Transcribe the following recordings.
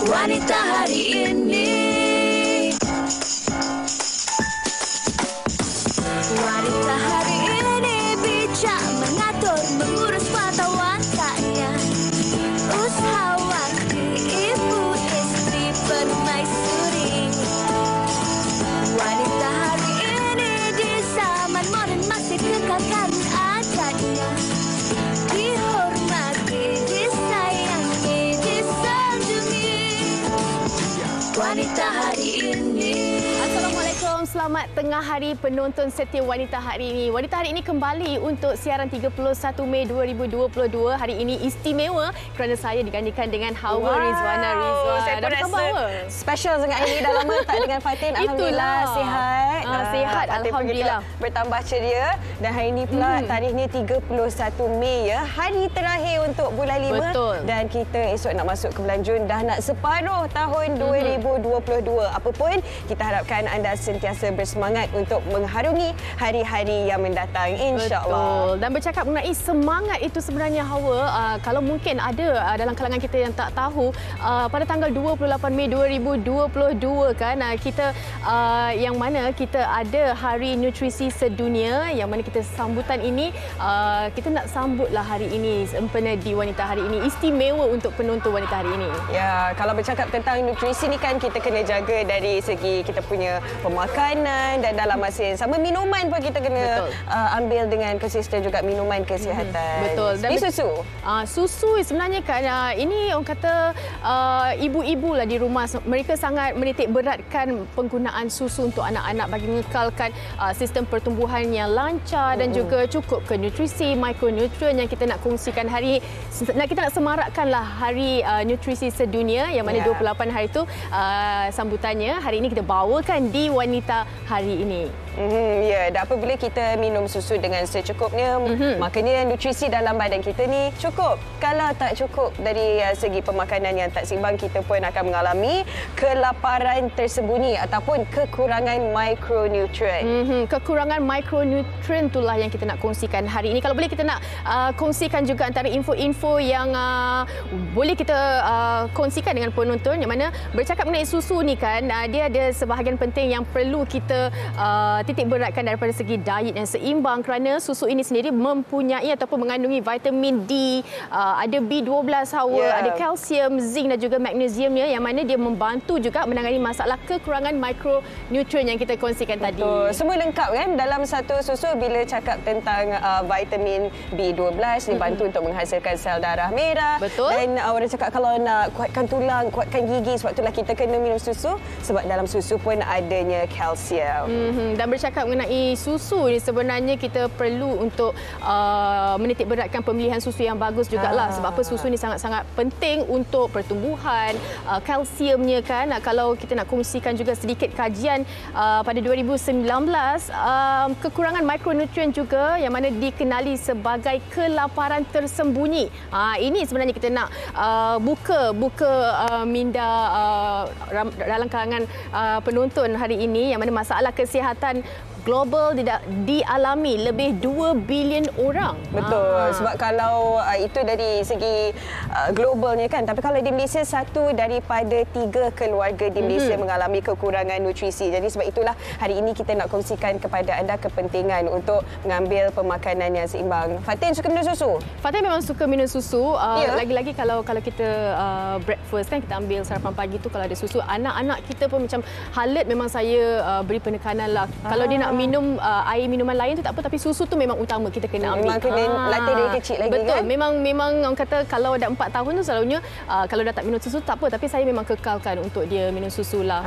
Wanita hari ini. Wanita hari ini bijak mengatur, mengurus mata wantanya. Usahawati, ibu, istri, permaisuri. Wanita hari ini di zaman modern masih kekalkan adatnya. Dihormati, disayangi, disanjungi. Wanita hari ini. Assalamualaikum, selamat tengah hari penonton setia Wanita hari ini. Wanita hari ini kembali untuk siaran 31 Mei 2022. Hari ini istimewa kerana saya digantikan dengan Hawa Rizwana Rizwan. Saya pun rasa special sangat hari ini. Dah lama tak dengan Fatin. Alhamdulillah sihat. Sihat, alhamdulillah. Bertambah ceria. Dan hari ini pula tarikhnya 31 Mei ya. Hari terakhir untuk bulan 5. Betul. Dan kita esok nak masuk ke bulan Jun. Dah nak separuh tahun 2022. Apapun, kita harapkan anda sentiasa bersemangat untuk mengharungi hari-hari yang mendatang, insya-Allah. Betul. Dan bercakap mengenai semangat itu sebenarnya, Hawa, kalau mungkin ada dalam kalangan kita yang tak tahu, pada tanggal 28 Mei 2022 kan, kita yang mana kita ada Hari Nutrisi Sedunia, yang mana kita sambutan ini kita nak sambutlah hari ini sempena di Wanita hari ini, istimewa untuk penonton Wanita hari ini. Ya, kalau bercakap tentang nutrisi ni kan kita kena jaga dari segi kita punya pemakanan dan dalam masa yang sama minuman pun kita kena ambil dengan konsisten juga, minuman kesihatan. Betul. Dan susu. Susu sebenarnya kan ini orang kata ibu-ibu lah di rumah mereka sangat menitik beratkan penggunaan susu untuk anak-anak bagi mengekalkan sistem pertumbuhan yang lancar dan juga cukup ke nutrisi, mikronutrien yang kita nak kongsikan hari kita nak semarakkanlah Hari Nutrisi Sedunia yang mana 28 hari itu sambutannya hari ini kita bawakan di Wanita hari ini. Ya, dan apabila kita minum susu dengan secukupnya, makanya nutrisi dalam badan kita ni cukup. Kalau tak cukup dari segi pemakanan yang tak seimbang, kita pun akan mengalami kelaparan tersembunyi ataupun kekurangan mikronutrien. Kekurangan mikronutrien itulah yang kita nak kongsikan hari ini. Kalau boleh kita nak kongsikan juga antara info-info yang boleh kita kongsikan dengan penonton, yang mana bercakap mengenai susu ni kan, dia ada sebahagian penting yang perlu kita titik beratkan daripada segi diet yang seimbang, kerana susu ini sendiri mempunyai ataupun mengandungi vitamin D, ada B12, ada kalsium, zinc dan juga magnesiumnya, yang mana dia membantu juga menangani masalah kekurangan mikronutrien yang kita kongsikan tadi. Semua lengkap kan dalam satu susu. Bila cakap tentang vitamin B12, dia bantu untuk menghasilkan sel darah merah. Betul. Dan orang cakap kalau nak kuatkan tulang, kuatkan gigi, sebab itulah kita kena minum susu, sebab dalam susu pun adanya kalsium. Dan bercakap mengenai susu ni, sebenarnya kita perlu untuk menitik beratkan pemilihan susu yang bagus jugalah. Sebab apa, susu ni sangat-sangat penting untuk pertumbuhan, kalsiumnya kan. Kalau kita nak kongsikan juga sedikit kajian pada 2019, kekurangan mikronutrien juga yang mana dikenali sebagai kelaparan tersembunyi. Ini sebenarnya kita nak buka minda dalam kalangan penonton hari ini, yang mana masalah kesihatan global dialami lebih 2 bilion orang. Betul. Sebab kalau itu dari segi globalnya kan, tapi kalau di Malaysia, 1 daripada 3 keluarga di Malaysia mengalami kekurangan nutrisi. Jadi sebab itulah hari ini kita nak kongsikan kepada anda kepentingan untuk mengambil pemakanan yang seimbang. Fatin suka minum susu? Fatin memang suka minum susu. Lagi-lagi kalau kita breakfast kan, kita ambil sarapan pagi tu, kalau ada susu, anak-anak kita pun macam halat, memang saya beri penekanan lah. Kalau dia nak minum air minuman lain tu tak apa, tapi susu tu memang utama kita kena ambil. Memang kena latih dari kecil lagi. Betul, kan? Memang orang kata kalau dah 4 tahun tu selalunya kalau dah tak minum susu tak apa, tapi saya memang kekalkan untuk dia minum susu lah.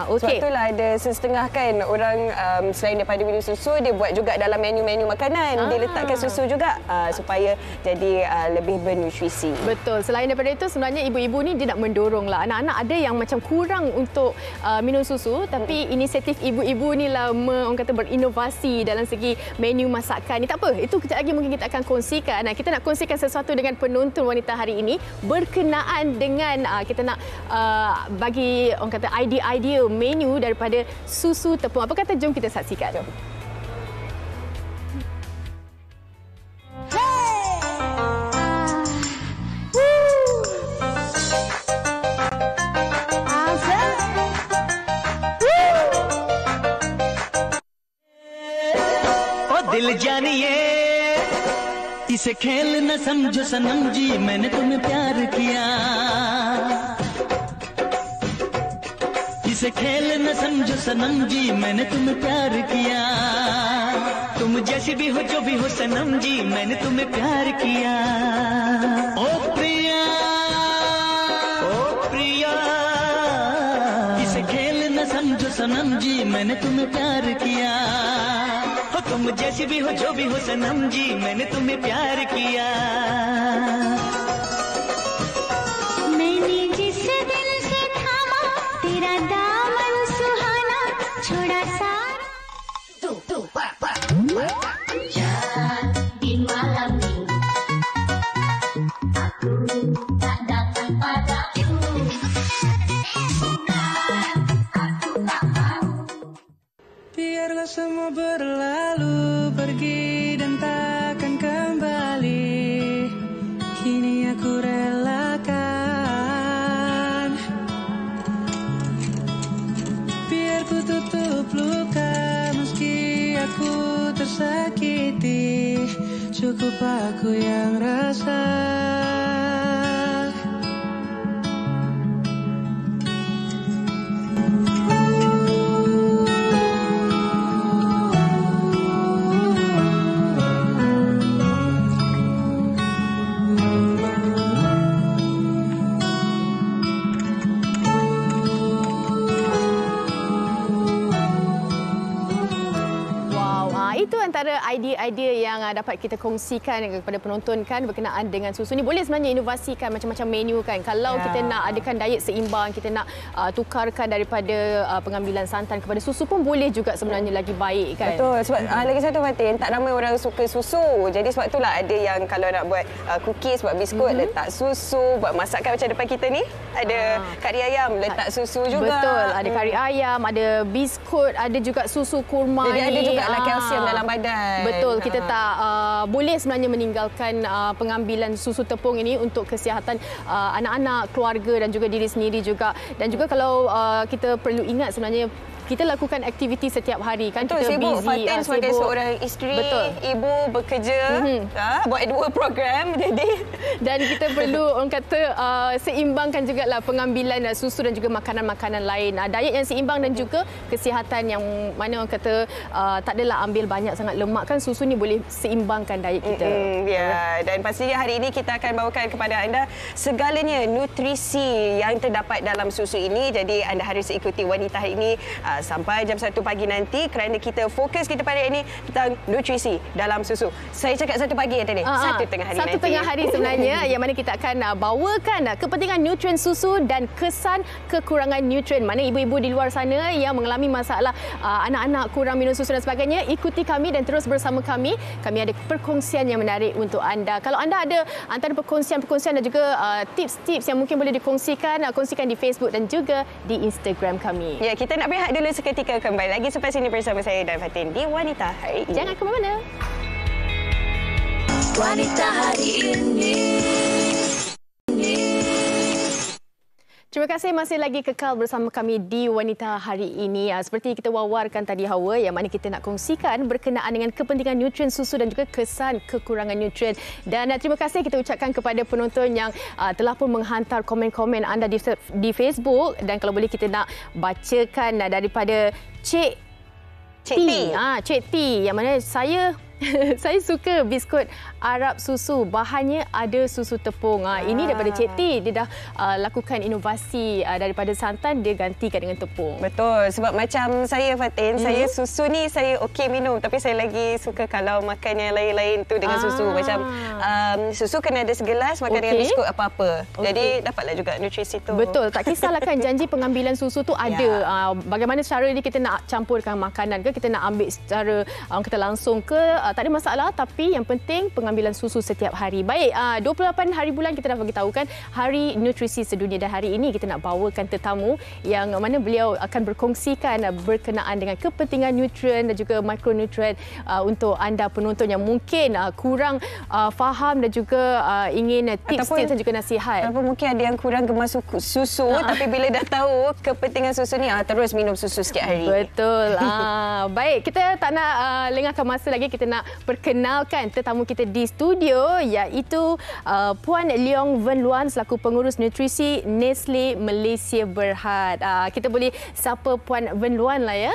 Sebab itulah ada setengah kan orang selain daripada minum susu, dia buat juga dalam menu-menu makanan. Dia letakkan susu juga supaya jadi lebih bernutrisi. Betul. Selain daripada itu, sebenarnya ibu-ibu ni dia nak mendorong lah anak-anak ada yang macam kurang untuk minum susu, tapi inisiatif ibu-ibu ni lah orang kata berinovasi dalam segi menu masakan ni. Tak apa, itu kejap lagi mungkin kita akan kongsikan. Kita nak kongsikan sesuatu dengan penonton Wanita hari ini berkenaan dengan kita nak bagi orang kata idea-idea menu daripada susu tepung. Apa kata, jom kita saksikan. Jom. खेल जानिए, इसे खेल न समझो सनम जी, मैंने तुम्हें प्यार किया। इसे खेल न समझो सनम जी, मैंने तुम्हें प्यार किया। तुम जैसी भी हो जो भी हो सनम जी, मैंने तुम्हें प्यार किया। ओ प्रिया, ओ प्रिया, इसे खेल न समझो सनम जी, मैंने तुम्हें प्यार किया। हो तुम जैसी भी हो जो भी हो सनम जी, मैंने तुम्हें प्यार किया। मैंने जिस दिल से थामा तेरा दामन सुहाना, छोड़ा सारा di malam ini aku tak datang padamu, aku tak mau. Biarlah semua berlalu, pergi dan takkan kembali. Kini aku relakan, biar ku tutup luka meski aku tersakiti. Cukup aku yang rasa. Itu antara idea-idea yang dapat kita kongsikan kepada penonton kan berkenaan dengan susu ni. Boleh sebenarnya inovasikan macam-macam menu kan. Kalau kita nak adakan diet seimbang, kita nak tukarkan daripada pengambilan santan kepada susu pun boleh juga sebenarnya lagi baik kan. Betul. Sebab lagi satu Fatin, tak ramai orang suka susu. Jadi sebab itulah ada yang kalau nak buat cookies, buat biskut, letak susu. Buat masakan macam depan kita ni, ada kari ayam, letak susu juga. Betul. Ada kari ayam, ada biskut, ada juga susu kurma. Jadi ada juga ni. kalsium dalam badan. Betul, kita tak boleh sebenarnya meninggalkan pengambilan susu tepung ini untuk kesihatan anak-anak, keluarga dan juga diri sendiri juga. Dan juga kalau kita perlu ingat sebenarnya kita lakukan aktiviti setiap hari kan. Betul, kita sibuk. busy, Fatin sebagai seorang isteri, ibu bekerja, buat dua program jadi. Dan kita perlu orang kata seimbangkan jugalah pengambilan susu dan juga makanan-makanan lain. Diet yang seimbang dan juga kesihatan yang mana orang kata tak adalah ambil banyak sangat lemak kan. Susu ni boleh seimbangkan diet kita. Ya, dan pastinya hari ini kita akan bawakan kepada anda segalanya nutrisi yang terdapat dalam susu ini. Jadi anda harus ikuti Wanita hari ini sampai jam 1 pagi nanti kerana kita fokus kita pada ini tentang nutrisi dalam susu. Saya cakap 1 pagi tadi. 1 tengah hari nanti. 1 tengah hari sebenarnya yang mana kita akan bawakan kepentingan nutrien susu dan kesan kekurangan nutrien. Mana ibu-ibu di luar sana yang mengalami masalah anak-anak kurang minum susu dan sebagainya, ikuti kami dan terus bersama kami. Kami ada perkongsian yang menarik untuk anda. Kalau anda ada antara perkongsian dan juga tips-tips yang mungkin boleh dikongsikan, kongsikan di Facebook dan juga di Instagram kami. Ya, kita nak berehat dulu seketika, kembali lagi selepas ini bersama saya dan Fatin di Wanita Hari Ini. Jangan ke mana-mana. Wanita Hari Ini. Terima kasih masih lagi kekal bersama kami di Wanita Hari Ini. Seperti kita wawarkan tadi Hawa, yang mana kita nak kongsikan berkenaan dengan kepentingan nutrien susu dan juga kesan kekurangan nutrien. Dan terima kasih kita ucapkan kepada penonton yang telah pun menghantar komen-komen anda di Facebook. Dan kalau boleh kita nak bacakan daripada Cik T. Cik T, yang mana saya suka biskut Arab susu, bahannya ada susu tepung. Ini daripada Cik T, dia dah lakukan inovasi daripada santan, dia gantikan dengan tepung. Betul, sebab macam saya Fatin, saya susu ni saya okey minum, tapi saya lagi suka kalau makan yang lain-lain tu dengan susu. Macam susu kena ada segelas, makan dengan biskut apa-apa. Jadi dapatlah juga nutrisi tu. Betul, tak kisahlah kan janji pengambilan susu tu ada. Bagaimana cara ni kita nak campurkan makanan ke, kita nak ambil secara kita langsung ke, tak ada masalah, tapi yang penting pengambilan susu setiap hari. Baik, 28 hari bulan kita dah beritahu kan Hari Nutrisi Sedunia, dan hari ini kita nak bawakan tetamu yang mana beliau akan berkongsikan berkenaan dengan kepentingan nutrien dan juga mikronutrien untuk anda penonton yang mungkin kurang faham dan juga ingin tips-tips dan juga nasihat. Ataupun mungkin ada yang kurang gemar susu tapi bila dah tahu kepentingan susu ni terus minum susu setiap hari. Betul. Baik, kita tak nak lengahkan masa lagi, kita nak nak perkenalkan tetamu kita di studio, iaitu Puan Leong Ven Luan selaku pengurus nutrisi Nestle Malaysia Berhad. Kita boleh sapa Puan Ven Luan lah ya.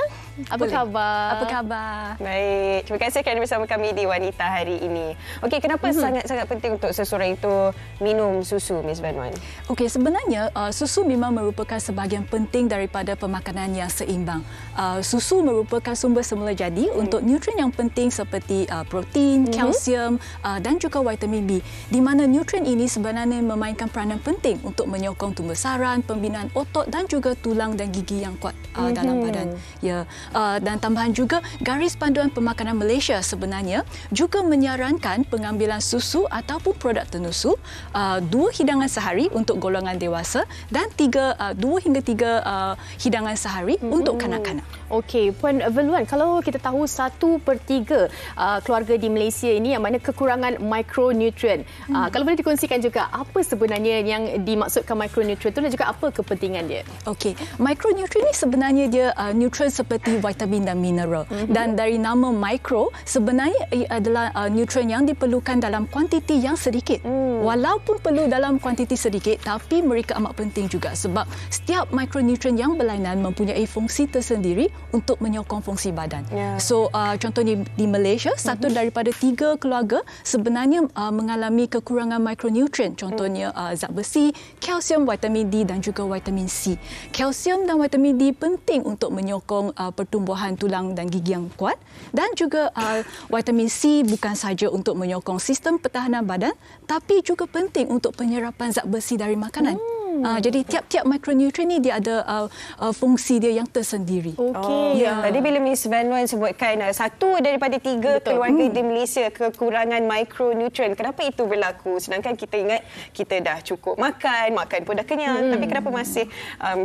Apa khabar? Apa khabar? Baik, terima kasih kerana bersama kami di Wanita hari ini. Okey, kenapa sangat-sangat penting untuk seseorang itu minum susu, Miss Ven Luan? Okey, sebenarnya susu memang merupakan sebahagian penting daripada pemakanan yang seimbang. Susu merupakan sumber semula jadi untuk nutrien yang penting seperti protein, kalsium dan juga vitamin B. Di mana nutrien ini sebenarnya memainkan peranan penting untuk menyokong tumbesaran, pembinaan otot dan juga tulang dan gigi yang kuat dalam badan. Ya. Dan tambahan juga, Garis Panduan Pemakanan Malaysia sebenarnya juga menyarankan pengambilan susu ataupun produk tenusu 2 hidangan sehari untuk golongan dewasa dan 2 hingga 3 hidangan sehari untuk kanak-kanak. Okey, Puan Ven Luan, kalau kita tahu 1/3 keluarga di Malaysia ini yang mana kekurangan mikronutrien. Kalau boleh dikongsikan juga apa sebenarnya yang dimaksudkan mikronutrien itu dan juga apa kepentingan dia? Okey, mikronutrien ini sebenarnya dia nutrien seperti vitamin dan mineral. Dan dari nama mikro, sebenarnya adalah nutrien yang diperlukan dalam kuantiti yang sedikit. Walaupun perlu dalam kuantiti sedikit, tapi mereka amat penting juga sebab setiap mikronutrien yang berlainan mempunyai fungsi tersendiri untuk menyokong fungsi badan. So, contohnya di Malaysia, 1 daripada 3 keluarga sebenarnya mengalami kekurangan mikronutrien. Contohnya zat besi, kalsium, vitamin D dan juga vitamin C. Kalsium dan vitamin D penting untuk menyokong pertumbuhan tulang dan gigi yang kuat, dan juga vitamin C bukan sahaja untuk menyokong sistem pertahanan badan tapi juga penting untuk penyerapan zat besi dari makanan. Jadi tiap-tiap mikronutrien ni dia ada fungsi dia yang tersendiri. Okey. Tadi bila Miss Ven Luan sebutkan 1 daripada 3 keluarga di Malaysia kekurangan mikronutrien. Kenapa itu berlaku? Sedangkan kita ingat kita dah cukup makan pun dah kenyang. Tapi kenapa masih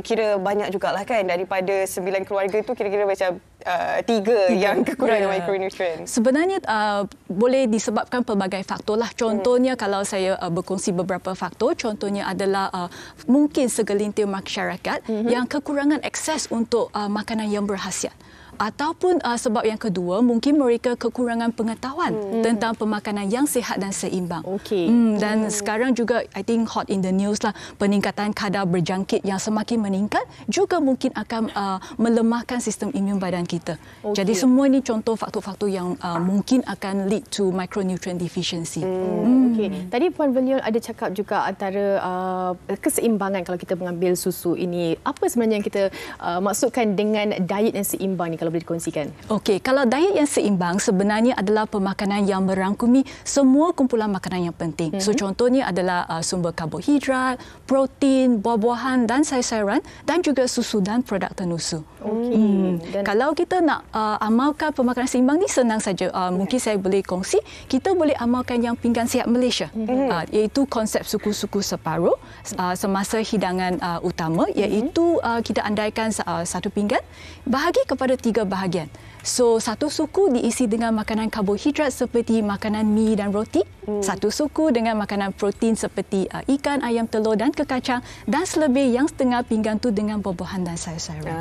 kira banyak jugalah kan daripada 9 keluarga tu kira-kira macam 3 yang kekurangan mikronutrien. Sebenarnya boleh disebabkan pelbagai faktor lah. Contohnya kalau saya berkongsi beberapa faktor, contohnya adalah mungkin segelintir masyarakat yang kekurangan akses untuk makanan yang berkhasiat. Ataupun sebab yang kedua, mungkin mereka kekurangan pengetahuan tentang pemakanan yang sihat dan seimbang. Dan sekarang juga, I think hot in the news lah, peningkatan kadar berjangkit yang semakin meningkat juga mungkin akan melemahkan sistem imun badan kita. Jadi semua ini contoh faktor-faktor yang mungkin akan lead to micronutrient deficiency. Tadi Puan Ven Luan ada cakap juga antara keseimbangan kalau kita mengambil susu ini. Apa sebenarnya yang kita maksudkan dengan diet yang seimbang ni kalau boleh dikongsikan? Okey, kalau diet yang seimbang sebenarnya adalah pemakanan yang merangkumi semua kumpulan makanan yang penting. So contohnya adalah sumber karbohidrat, protein, buah-buahan dan sayur-sayuran dan juga susu dan produk tenusu. Kalau kita nak amalkan pemakanan seimbang ni senang saja. Mungkin saya boleh kongsi, kita boleh amalkan yang pinggan sihat Malaysia. Iaitu konsep suku-suku separuh semasa hidangan utama, iaitu kita andaikan 1 pinggan bahagi kepada 3 bahagian. So, 1 suku diisi dengan makanan karbohidrat seperti makanan mi dan roti. 1 suku dengan makanan protein seperti ikan, ayam, telur dan kekacang. Dan selebih yang setengah pinggan tu dengan buah-buahan dan sayur-sayuran.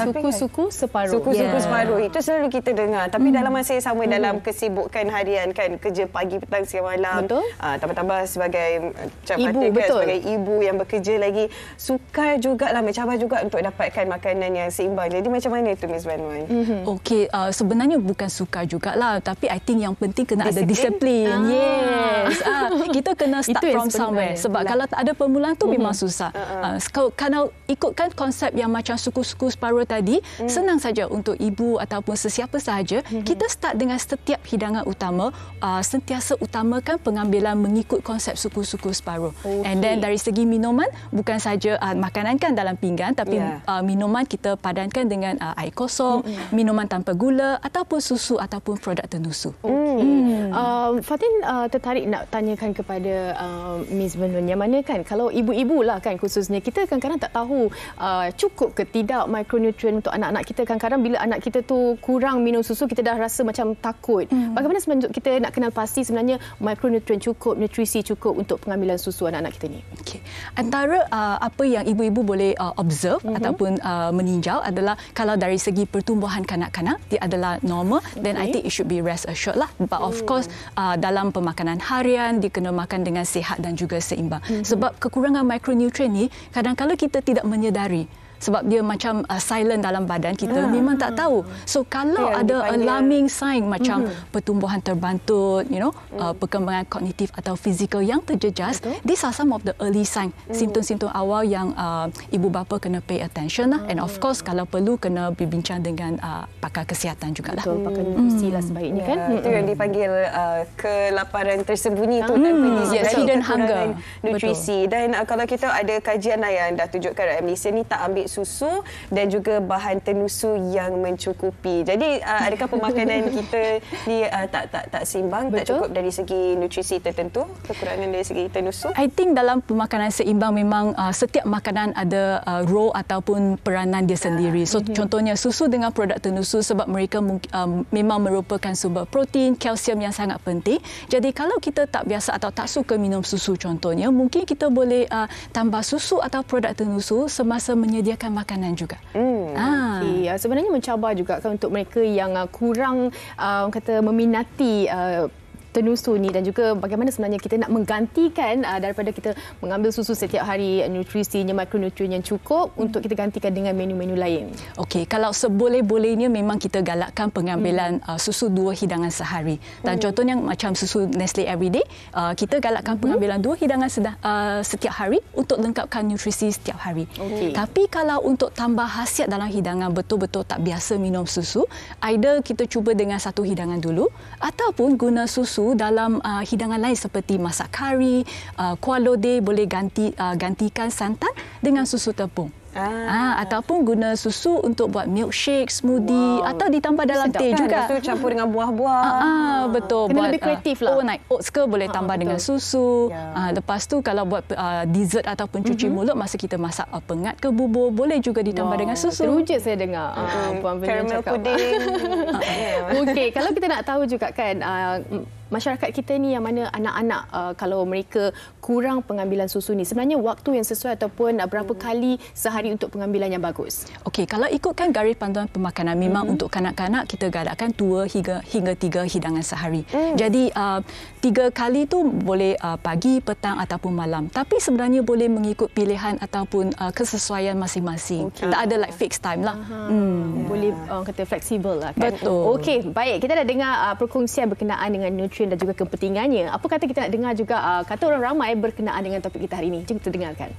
Suku-suku separuh. Suku-suku separuh. Itu selalu kita dengar. Tapi dalam masa yang sama, dalam kesibukan harian kan, kerja pagi, petang, siang, malam. Tambah-tambah sebagai ibu, sebagai ibu yang bekerja lagi, sukar jugalah, mencabar juga untuk dapatkan makanan yang seimbang. Jadi macam mana itu Miss Ven Luan? Okey, sebenarnya bukan sukar jugalah, tapi I think yang penting kena ada disiplin. Yes. Kita kena start from somewhere. Sebab kalau tak ada permulaan tu memang susah. Kalau ikutkan konsep yang macam suku-suku separuh tadi, senang saja untuk ibu ataupun sesiapa sahaja, kita start dengan setiap hidangan utama, sentiasa utamakan pengambilan mengikut konsep suku-suku separuh. And then dari segi minuman, bukan saja makanan kan dalam pinggan, tapi minuman kita padankan dengan air kosong, minuman tanpa gula ataupun susu ataupun produk tenusu. Fatin tertarik nak tanyakan kepada Miss Ven Luan, yang mana kan kalau ibu-ibu lah kan khususnya, kita kadang-kadang tak tahu cukup ke tidak mikronutrien untuk anak-anak kita. Kadang-kadang bila anak kita tu kurang minum susu, kita dah rasa macam takut. Bagaimana sebenarnya kita nak kenal pasti sebenarnya mikronutrien cukup, nutrisi cukup untuk pengambilan susu anak-anak kita ni? Antara apa yang ibu-ibu boleh observe ataupun meninjau adalah kalau dari segi pertumbuhan kanak kanak-kanak dia adalah normal, then I think it should be rest assured lah. But of course dalam pemakanan harian dia kena makan dengan sihat dan juga seimbang. Sebab kekurangan mikronutrien ni kadang-kadang kita tidak menyedari. Sebab dia macam silent dalam badan kita, memang tak tahu. So kalau ada alarming sign macam pertumbuhan terbantut, perkembangan kognitif atau fizikal yang terjejas, these are some of the early sign, simptom-simptom awal yang ibu bapa kena pay attention lah. And of course kalau perlu kena berbincang dengan pakar kesihatan jugalah. Betul, pakar nutrisi lah sebaiknya kan. Itu yang dipanggil kelaparan tersembunyi tu tanpa hidden hunger. Nutrisi. Dan kalau kita ada kajian lah yang dah tunjukkan rakyat Malaysia ni tak ambil susu dan juga bahan tenusu yang mencukupi. Jadi adakah pemakanan kita ni tak seimbang, tak cukup dari segi nutrisi tertentu, kekurangan dari segi tenusu? I think dalam pemakanan seimbang memang setiap makanan ada role ataupun peranan dia sendiri. So contohnya susu dengan produk tenusu sebab mereka memang merupakan sumber protein, kalsium yang sangat penting. Jadi kalau kita tak biasa atau tak suka minum susu contohnya, mungkin kita boleh tambah susu atau produk tenusu semasa menyediakan makanan juga. Okay. Sebenarnya mencabar juga kan untuk mereka yang kurang kata meminati tenusu ni, dan juga bagaimana sebenarnya kita nak menggantikan daripada kita mengambil susu setiap hari, nutrisinya, makronutrien yang cukup untuk kita gantikan dengan menu-menu lain. Okey, kalau seboleh-bolehnya memang kita galakkan pengambilan susu 2 hidangan sehari. Dan contohnya macam susu Nestle Everyday, kita galakkan pengambilan 2 hidangan setiap hari untuk lengkapkan nutrisi setiap hari. Tapi kalau untuk tambah khasiat dalam hidangan, betul-betul tak biasa minum susu, either kita cuba dengan 1 hidangan dulu ataupun guna susu dalam hidangan lain seperti masak kari, kuah lodeh, boleh gantikan santan dengan susu tepung. Ataupun guna susu untuk buat milkshake, smoothie, atau ditambah dalam teh juga. Itu campur dengan buah-buah. Betul. Kena buat lebih kreatif lah. Overnight oats ke boleh tambah dengan susu. Lepas tu kalau buat dessert ataupun cuci mulut masa kita masak pengat ke bubur, boleh juga ditambah dengan susu. Teruja saya dengar Puan Venian Caramel cakap. pudding. Okey, kalau kita nak tahu juga kan, masyarakat kita ni yang mana anak-anak, kalau mereka kurang pengambilan susu ni, sebenarnya waktu yang sesuai ataupun berapa kali sehari untuk pengambilan yang bagus? Okey, kalau ikutkan garis panduan pemakanan, memang untuk kanak-kanak kita galakkan 2 hingga 3 hidangan sehari. Jadi 3 kali tu boleh pagi, petang ataupun malam. Tapi sebenarnya boleh mengikut pilihan ataupun kesesuaian masing-masing. Tak ada like fixed time lah. Boleh kata fleksibel lah kan. Betul. Okey, baik. Kita dah dengar perkongsian berkenaan dengan nutrien dan juga kepentingannya. Apa kata kita nak dengar juga kata orang ramai berkenaan dengan topik kita hari ini. Jom kita dengarkan.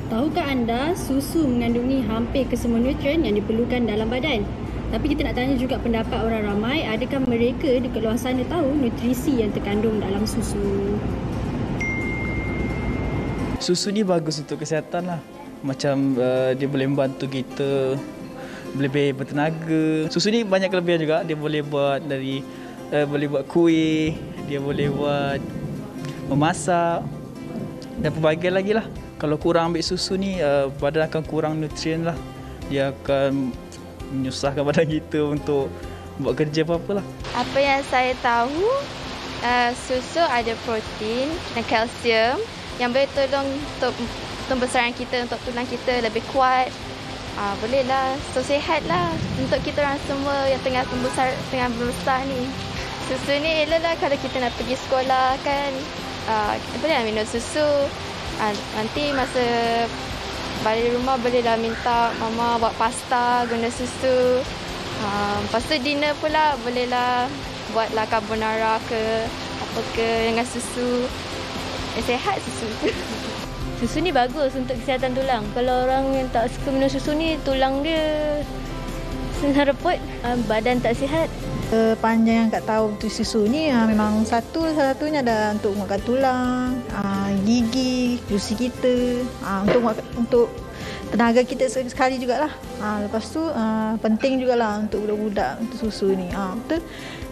Tahukah anda susu mengandungi hampir kesemua nutrien yang diperlukan dalam badan? Tapi kita nak tanya juga pendapat orang ramai, adakah mereka di luar sana tahu nutrisi yang terkandung dalam susu? Susu ni bagus untuk kesihatan lah. Macam dia boleh membantu kita lebih bertenaga. Susu ni banyak kelebihan juga. Dia boleh buat boleh buat kuih, dia boleh buat memasak dan pelbagai lagi lah. Kalau kurang ambil susu ni, badan akan kurang nutrien lah. Dia akan menyusahkan badan kita untuk buat kerja apa-apa lah. Apa yang saya tahu, susu ada protein dan kalsium yang boleh tolong untuk pembesaran kita, untuk tulang kita lebih kuat. Bolehlah, so sihatlah untuk kita orang semua yang tengah membesar ni. Susu ni eloklah kalau kita nak pergi sekolah kan, bolehlah minum susu. Nanti masa balik rumah bolehlah minta mama buat pasta guna susu. Lepas tu dinner pula bolehlah buatlah carbonara ke apa ke dengan susu. Sihat susu. Susu ni bagus untuk kesihatan tulang. Kalau orang yang tak suka minum susu ni, tulang dia senang reput, badan tak sihat. Panjang yang tak tahu tu susu ni memang salah satunya ada untuk menguatkan tulang, gigi, gusi kita, untuk tenaga kita sekali jugalah. Lepas tu penting jugalah untuk budak-budak untuk susu ni. Betul.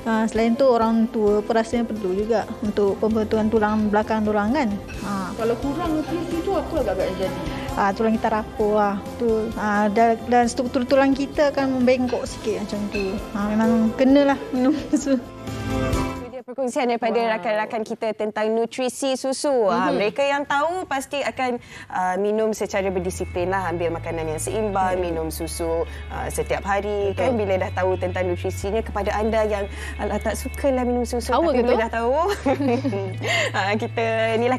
Selain tu orang tua pun rasanya perlu juga untuk pembentukan tulang belakang diorang kan. Kalau kurang nutrisi tu apa agak-agak yang jadi? Tulang kita rapuh lah. Dan struktur tulang kita akan membengkok sikit macam tu. Memang kenalah minum susu. Perkongsian daripada rakan-rakan kita tentang nutrisi susu. Mereka yang tahu pasti akan minum secara berdisiplin lah, ambil makanan yang seimbang, minum susu setiap hari. Kan bila dah tahu tentang nutrisinya. Kepada anda yang tak sukalah minum susu tapi bila dah tahu,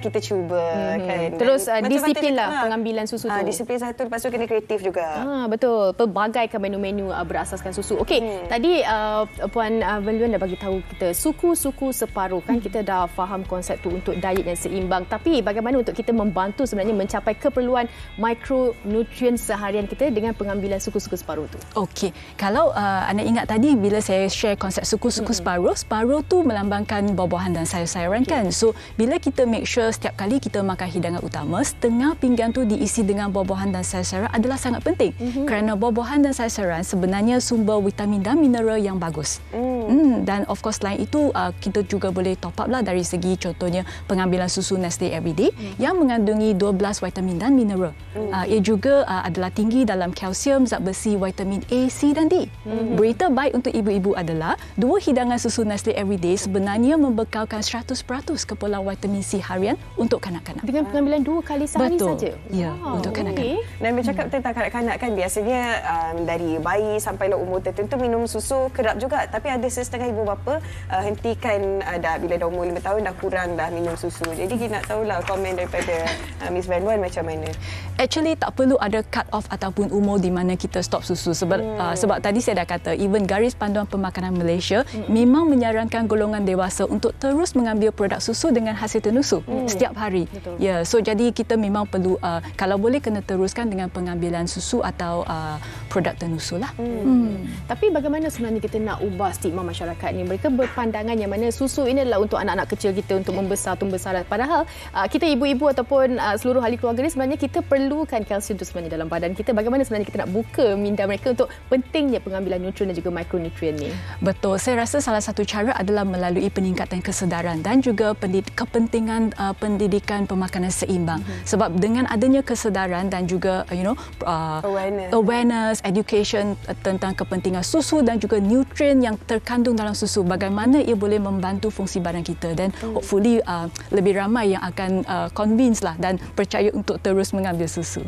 kita cuba kan. Terus disiplinlah pengambilan susu tu. Disiplin satu, lepas tu kena kreatif juga. Betul. Pelbagaikan menu-menu berasaskan susu. Okey, tadi Puan Veluan dah bagi tahu kita suku separuh kan, kita dah faham konsep tu untuk diet yang seimbang, tapi bagaimana untuk kita membantu sebenarnya mencapai keperluan mikronutrien seharian kita dengan pengambilan suku-suku separuh tu? Okey, kalau anda ingat tadi bila saya share konsep suku-suku separuh tu melambangkan buah-buahan dan sayur-sayuran kan. So bila kita make sure setiap kali kita makan hidangan utama, setengah pinggan tu diisi dengan buah-buahan dan sayur-sayuran adalah sangat penting. Kerana buah-buahan dan sayur-sayuran sebenarnya sumber vitamin dan mineral yang bagus. Dan of course selain itu kita juga boleh top up lah dari segi contohnya pengambilan susu Nestle Everyday yang mengandungi 12 vitamin dan mineral. Ia juga adalah tinggi dalam kalsium, zat besi, vitamin A, C dan D. Berita baik untuk ibu-ibu adalah 2 hidangan susu Nestle Everyday sebenarnya membekalkan 100% keperluan vitamin C harian untuk kanak-kanak. Dengan pengambilan 2 kali sehari saja? Ya, untuk kanak-kanak. Dan bercakap tentang kanak-kanak kan, biasanya dari bayi sampailah umur tertentu minum susu kerap juga. Tapi ada setengah ibu bapa hentikan bila dah umur 5 tahun dah kurang dah minum susu. Jadi kita nak tahulah komen daripada Miss Van Wan macam mana. Actually tak perlu ada cut off ataupun umur di mana kita stop susu. Sebab tadi saya dah kata even Garis Panduan Pemakanan Malaysia memang menyarankan golongan dewasa untuk terus mengambil produk susu dengan hasil tenusu setiap hari. Ya, so jadi kita memang perlu kalau boleh kena teruskan dengan pengambilan susu atau produk tenusu lah. Tapi bagaimana sebenarnya kita nak ubah stigma masyarakat ni? Mereka berpandangan yang mana susu ini adalah untuk anak-anak kecil kita untuk membesar. Padahal kita ibu-ibu ataupun seluruh ahli keluarga ni sebenarnya kita perlukan kalsium itu sebenarnya dalam badan kita. Bagaimana sebenarnya kita nak buka minda mereka untuk pentingnya pengambilan nutrien dan juga mikronutrien ni? Betul. Saya rasa salah satu cara adalah melalui peningkatan kesedaran dan juga kepentingan pendidikan pemakanan seimbang. Sebab dengan adanya kesedaran dan juga awareness, education tentang kepentingan susu dan juga nutrien yang terkandung dalam susu, bagaimana ia boleh membantu fungsi badan kita, dan hopefully lebih ramai yang akan convince lah dan percaya untuk terus mengambil susu.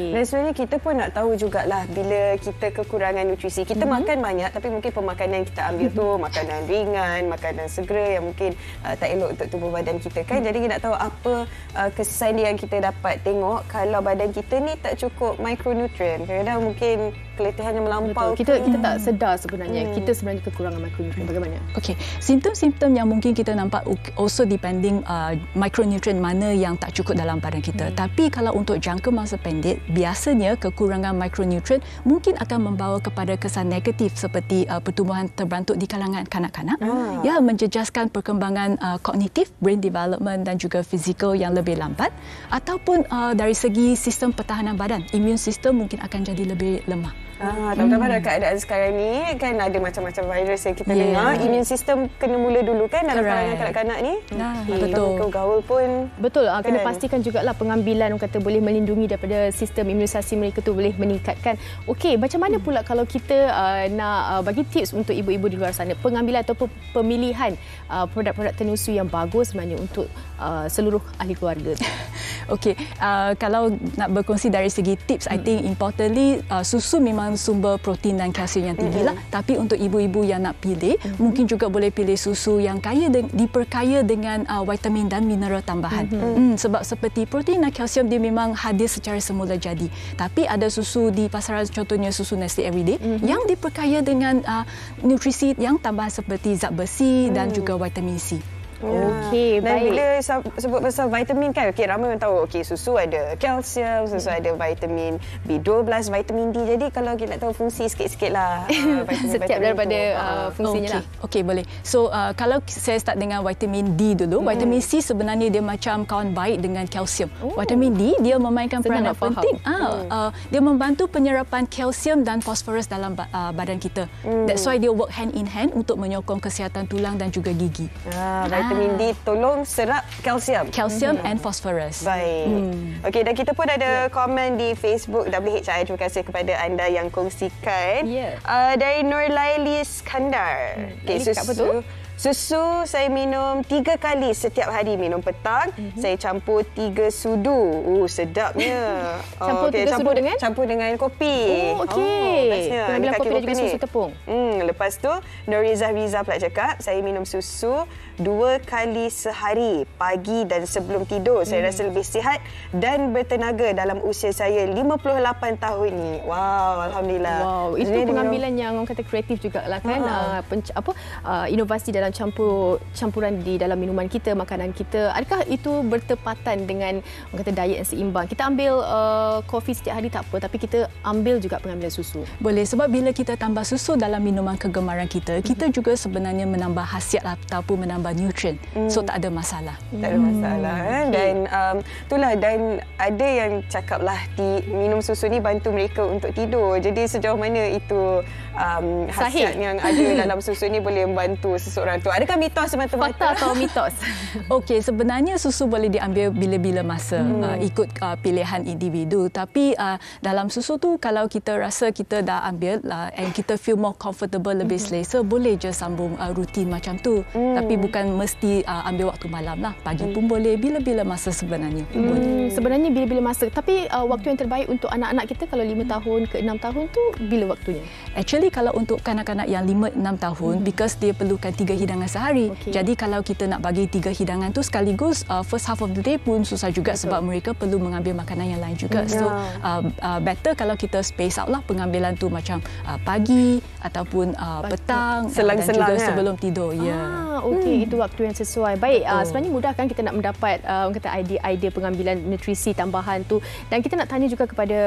Dan sebenarnya kita pun nak tahu jugalah bila kita kekurangan nutrisi. Kita makan banyak tapi mungkin pemakanan yang kita ambil tu makanan ringan, makanan segera yang mungkin tak elok untuk tubuh badan kita kan. Jadi kita nak tahu apa kesan yang kita dapat tengok kalau badan kita ni tak cukup mikronutrien. Kadang-kadang mungkin keletihannya melampau. Kita tak sedar sebenarnya kita sebenarnya kekurangan mikronutrien. Bagaimana? Okey, simptom-simptom yang mungkin kita nampak also depending mikronutrien mana yang tak cukup dalam badan kita. Tapi kalau untuk jangka masa pendek, biasanya kekurangan mikronutrien mungkin akan membawa kepada kesan negatif seperti pertumbuhan terbantuk di kalangan kanak-kanak, ya, menjejaskan perkembangan kognitif, brain development dan juga fizikal yang lebih lambat, ataupun dari segi sistem pertahanan badan, immune system mungkin akan jadi lebih lemah. Terutama dalam keadaan sekarang ni kan ada macam-macam virus yang kita dengar. Immune system kena mula dulu kan dalam kalangan kanak-kanak ni. Betul. Gaul pun betul. Kena pastikan jugalah pengambilan kata boleh melindungi daripada sistem imunisasi mereka tu boleh meningkatkan. Okey, macam mana pula kalau kita nak bagi tips untuk ibu-ibu di luar sana pengambilan ataupun pemilihan produk-produk tenusu yang bagus sebenarnya untuk seluruh ahli keluarga? Okey, kalau nak berkongsi dari segi tips, I think importantly susu memang sumber protein dan kalsium yang tinggi lah. Tapi untuk ibu-ibu yang nak pilih, mungkin juga boleh pilih susu yang diperkaya dengan vitamin dan mineral tambahan. Sebab seperti protein dan kalsium dia memang hadir secara semula jadi. Tapi ada susu di pasaran, contohnya susu Nestle Everyday yang diperkaya dengan nutrisi yang tambahan seperti zat besi dan juga vitamin C. Okey, dan bila sebut pasal vitamin kan, ramai orang tahu susu ada kalsium, susu ada vitamin B12, vitamin D. Jadi kalau kita nak tahu fungsi sikit-sikit lah setiap daripada fungsinya lah. Okey, boleh. So kalau saya start dengan vitamin D dulu, vitamin C sebenarnya dia macam kawan baik dengan kalsium. Vitamin D dia memainkan peranan penting. Dia membantu penyerapan kalsium dan fosforus dalam badan kita. That's why dia work hand in hand untuk menyokong kesihatan tulang dan juga gigi. Vitamin D tolong serap kalsium. Kalsium and phosphorus. Baik. Okey, dan kita pun ada komen di Facebook WHI. Terima kasih kepada anda yang kongsikan. Dari Nur Laili Skandar. Okey, susu. Susu saya minum 3 kali setiap hari. Minum petang, saya campur 3 sudu. Sedapnya. Campur 3 sudu dengan? Campur dengan kopi. Okey. Bestnya. Pengambilan kopi dan juga ni. susu tepung. Lepas tu, Nuriza Riza pula cakap, saya minum susu 2 kali sehari. Pagi dan sebelum tidur. Saya rasa lebih sihat dan bertenaga dalam usia saya 58 tahun ni. Wow, Alhamdulillah. Wow, itu pengambilan yang orang kata kreatif jugalah kan. Inovasi dalam campuran di dalam minuman kita, makanan kita. Adakah itu bertepatan dengan orang kata diet yang seimbang? Kita ambil kopi setiap hari tak apa, tapi kita ambil juga pengambilan susu. Boleh, sebab bila kita tambah susu dalam minuman kegemaran kita, kita juga sebenarnya menambah khasiat ataupun menambah nutrien. So tak ada masalah. Tak ada masalah. Dan itulah, dan ada yang cakaplah minum susu ni bantu mereka untuk tidur. Jadi sejauh mana itu khasiat yang ada dalam susu ni boleh membantu seseorang tu? Adakah mitos semata-mata? Fakta atau mitos? Okey, sebenarnya susu boleh diambil bila-bila masa ikut pilihan individu. Tapi dalam susu tu kalau kita rasa kita dah ambil and kita feel more comfortable, lebih selesa, boleh je sambung rutin macam tu. Tapi bukan mesti ambil waktu malam lah. Pagi pun boleh, bila-bila masa sebenarnya pun boleh. Sebenarnya bila-bila masa. Tapi waktu yang terbaik untuk anak-anak kita kalau 5 tahun ke 6 tahun tu bila waktunya? Actually kalau untuk kanak-kanak yang 5-6 tahun, because dia perlukan 3 hidangan sehari. Jadi kalau kita nak bagi 3 hidangan tu sekaligus, first half of the day pun susah juga. Betul. Sebab mereka perlu mengambil makanan yang lain juga. So better kalau kita space out lah pengambilan tu, macam pagi ataupun petang dan juga sebelum tidur. Okey, itu waktu yang sesuai. Baik, sebenarnya mudah kan kita nak mendapat kata idea-idea pengambilan nutrisi tambahan tu, dan kita nak tanya juga kepada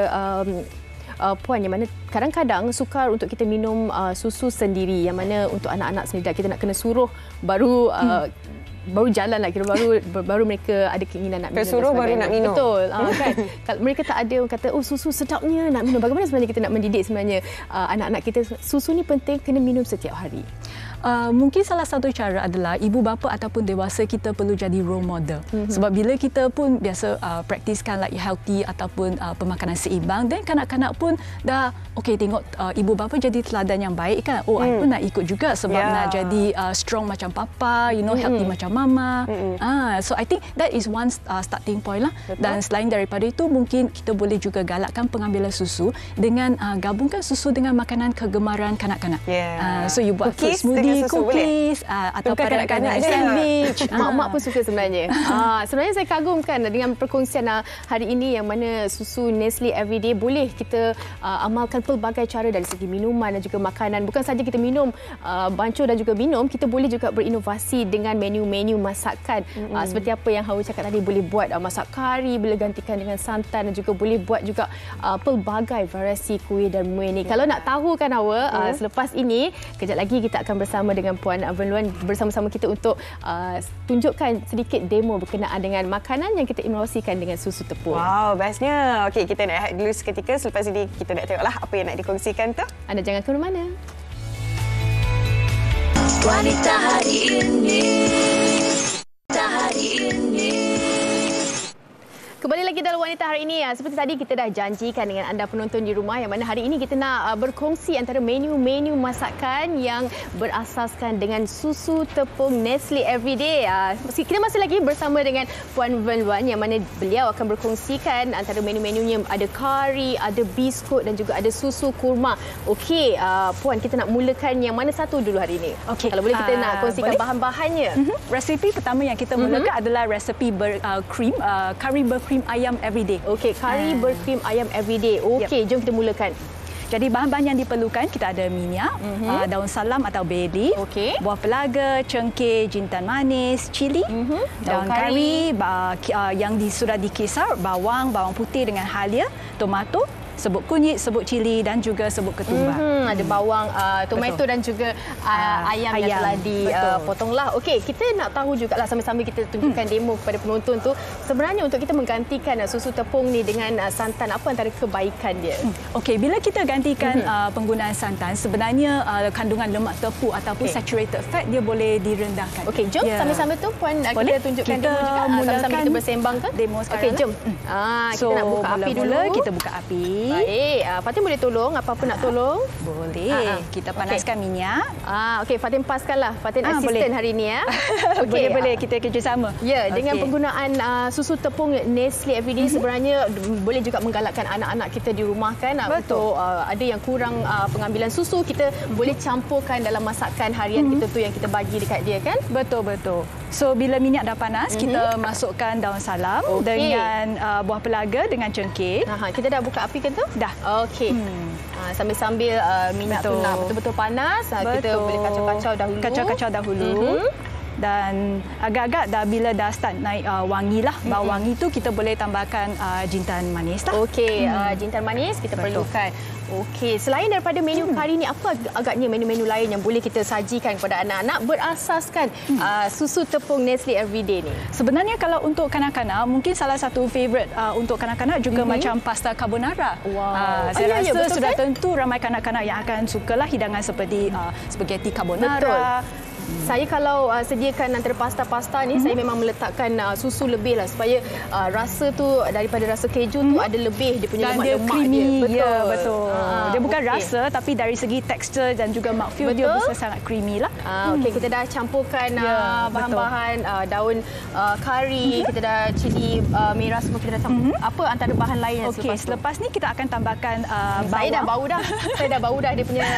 Puan, yang mana kadang-kadang sukar untuk kita minum susu sendiri, yang mana untuk anak-anak sendiri kita nak kena suruh baru jalan lah, kira baru mereka ada keinginan nak minum. Suruh baru nak minum. Betul. Kan? Kalau mereka tak ada, orang kata susu sedapnya nak minum. Bagaimana sebenarnya kita nak mendidik sebenarnya anak-anak kita, susu ni penting kena minum setiap hari? Mungkin salah satu cara adalah ibu bapa ataupun dewasa kita perlu jadi role model. Sebab bila kita pun biasa praktiskan like healthy ataupun pemakanan seimbang, dan kanak-kanak pun dah tengok ibu bapa jadi teladan yang baik kan. I pun nak ikut juga sebab nak jadi strong macam papa, healthy macam mama. So I think that is one starting point lah. Betul. Dan selain daripada itu, mungkin kita boleh juga galakkan pengambilan susu dengan gabungkan susu dengan makanan kegemaran kanak-kanak. So you buat fruit smoothie, cookies atau kadang-kadang sandwich. Mak-mak pun suka sebenarnya. Sebenarnya saya kagumkan dengan perkongsian hari ini, yang mana susu Nestle Everyday boleh kita amalkan pelbagai cara dari segi minuman dan juga makanan. Bukan saja kita minum bancuh dan juga minum, kita boleh juga berinovasi dengan menu-menu masakan. Seperti apa yang Hawa cakap tadi, boleh buat masak kari, boleh gantikan dengan santan, dan juga boleh buat juga pelbagai variasi kuih dan muih ni. Kalau nak tahu kan Hawa, selepas ini kejap lagi kita akan bersama dengan Puan Wen Luan bersama-sama kita untuk tunjukkan sedikit demo berkenaan dengan makanan yang kita inovasikan dengan susu tepung. Wow, bestnya. Okey, kita nak rehat dulu seketika. Selepas ini kita nak tengoklah apa yang nak dikongsikan tu. Anda jangan ke mana-mana. Wanita hari ini. Hari ini. Kembali lagi dalam Wanita Hari Ini. Seperti tadi kita dah janjikan dengan anda penonton di rumah, yang mana hari ini kita nak berkongsi antara menu-menu masakan yang berasaskan dengan susu tepung Nestle Everyday. Kita masih lagi bersama dengan Puan Wen Luan, yang mana beliau akan berkongsikan antara menu-menunya. Ada kari, ada biskut dan juga ada susu kurma. Okey, Puan, kita nak mulakan yang mana satu dulu hari ini? Okey. Kalau boleh kita nak kongsikan bahan-bahannya. Resipi pertama yang kita mulakan adalah resipi kari berkrim ayam everyday. Okey, kari berkrim ayam everyday. Okey, jom kita mulakan. Jadi bahan-bahan yang diperlukan, kita ada minyak, daun salam atau bay leaf, buah pelaga, cengkeh, jintan manis, cili, daun kari yang sudah dikisar, bawang putih dengan halia, tomato, sebut kunyit, sebut cili dan juga sebut ketumbar. Ada bawang, tomato dan juga ayam yang telah dipotonglah. Okey, kita nak tahu jugalah, sama-sama kita tunjukkan demo kepada penonton tu. Sebenarnya untuk kita menggantikan susu tepung ni dengan santan, apa antara kebaikan dia? Okey, bila kita gantikan penggunaan santan, sebenarnya kandungan lemak tepu ataupun saturated fat dia boleh direndahkan. Okey, jom sama-sama tu Puan kita tunjukkan demo juga. Sama-sama kita bersembang ke? Demo sekarang. Okey, jom. Kita nak buka api dulu. Kita buka api. sekali. Baik. Fatin boleh tolong? Apa-apa nak tolong? Boleh. Kita panaskan minyak. Okey, Fatin paskanlah. Fatin asisten hari ini ya. Okay. Boleh kita kerjasama. Ya, dengan penggunaan susu tepung Nestle Everyday sebenarnya boleh juga menggalakkan anak-anak kita di rumah kan untuk ada yang kurang pengambilan susu, kita boleh campurkan dalam masakan harian kita tu yang kita bagi dekat dia kan? Betul. So bila minyak dah panas, kita masukkan daun salam dengan buah pelaga dengan cengkeh. Kita dah buka api kan tu? Dah. Okey. Sambil-sambil minyak tu nak betul-betul panas, kita boleh kacau-kacau dahulu. Kacau-kacau dahulu. Dan agak-agak bila dah start naik wangi lah, bau wangi tu kita boleh tambahkan jintan manis lah. Okey, jintan manis kita perlukan. Okey, selain daripada menu kari ni, apa agaknya menu-menu lain yang boleh kita sajikan kepada anak-anak berasaskan susu tepung Nestle Everyday ni? Sebenarnya kalau untuk kanak-kanak, mungkin salah satu favourite untuk kanak-kanak juga macam pasta carbonara. Saya rasa sudah tentu ramai kanak-kanak yang akan sukalah hidangan seperti spaghetti carbonara. Betul. Saya kalau sediakan antara pasta-pasta ni, saya memang meletakkan susu lebih lah supaya rasa tu daripada rasa keju tu ada lebih dia punya lemak-lemak dia. Betul. Dia bukan rasa tapi dari segi tekstur dan juga mouthfeel dia bisa sangat creamy lah. Okey, kita dah campurkan bahan-bahan daun kari, kita dah cili merah semua kita dah campur. Apa antara bahan lain yang selepas ni kita akan tambahkan bawang. Saya dah bau dah dia punya